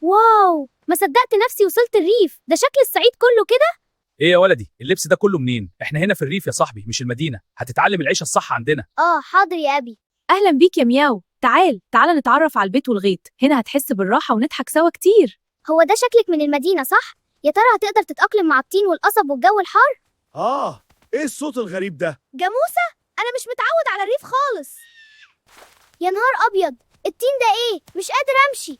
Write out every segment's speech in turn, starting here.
واو، ما صدقت نفسي وصلت الريف. ده شكل الصعيد كله كده. ايه يا ولدي، اللبس ده كله منين؟ احنا هنا في الريف يا صاحبي مش المدينة، هتتعلم العيشة الصح عندنا. حاضر يا أبي. أهلا بيك يا مياو، تعال نتعرف على البيت والغيط، هنا هتحس بالراحة ونضحك سوا كتير. هو ده شكلك من المدينة صح؟ يا ترى هتقدر تتأقلم مع الطين والقصب والجو الحار؟ ايه الصوت الغريب ده؟ جاموسة؟ أنا مش متعود على الريف خالص. يا نهار أبيض، التين ده إيه؟ مش قادر أمشي.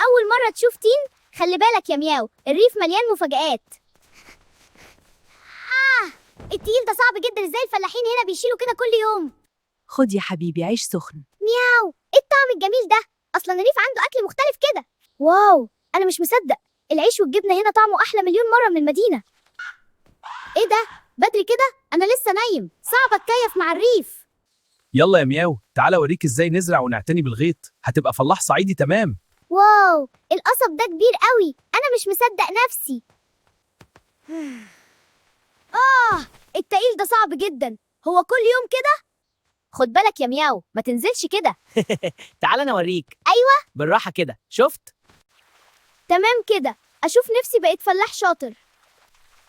أول مرة تشوف تين؟ خلي بالك يا مياو، الريف مليان مفاجآت. التقيل ده صعب جدا، ازاي الفلاحين هنا بيشيلوا كده كل يوم؟ خد يا حبيبي عيش سخن. مياو، ايه الطعم الجميل ده؟ اصلا الريف عنده اكل مختلف كده. واو، انا مش مصدق، العيش والجبنه هنا طعمه احلى مليون مره من المدينه. ايه ده؟ بدري كده؟ انا لسه نايم، صعب اتكيف مع الريف. يلا يا مياو، تعالى اوريك ازاي نزرع ونعتني بالغيط، هتبقى فلاح صعيدي تمام. واو، القصب ده كبير قوي، انا مش مصدق نفسي. التقيل ده صعب جدا، هو كل يوم كده؟ خد بالك يا مياو، ما تنزلش كده. تعال انا اوريك. ايوه بالراحه كده، شفت؟ تمام كده، اشوف نفسي بقيت فلاح شاطر.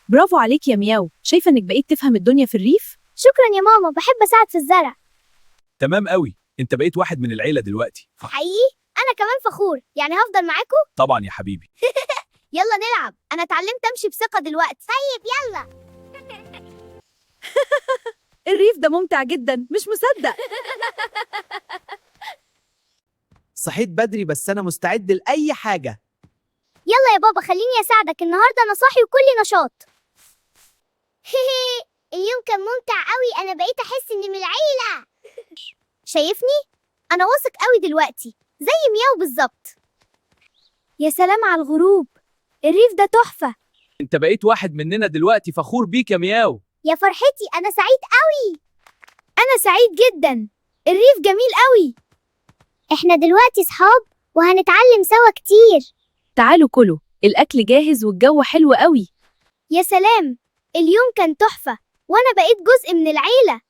برافو عليك يا مياو، شايفة إنك بقيت تفهم الدنيا في الريف؟ شكرا يا ماما، بحب اساعد في الزرع. تمام قوي، انت بقيت واحد من العيلة دلوقتي. حقيقي انا كمان فخور، يعني هفضل معاكم. طبعا يا حبيبي. يلا نلعب، انا اتعلمت امشي بثقة دلوقتي. طيب يلا. الريف ده ممتع جدا، مش مصدق. صحيت بدري بس انا مستعد لاي حاجه. يلا يا بابا خليني اساعدك، النهارده انا صاحي وكلي نشاط. اليوم كان ممتع قوي، انا بقيت احس اني من العيلة. شايفني؟ انا واثق قوي دلوقتي، زي مياو بالظبط. يا سلام على الغروب، الريف ده تحفة. انت بقيت واحد مننا دلوقتي، فخور بيك يا مياو. يا فرحتي، انا سعيد قوي. انا سعيد جدا، الريف جميل قوي. احنا دلوقتي صحاب وهنتعلم سوا كتير. تعالوا كلوا، الأكل جاهز والجو حلو قوي. يا سلام، اليوم كان تحفة، وانا بقيت جزء من العيلة.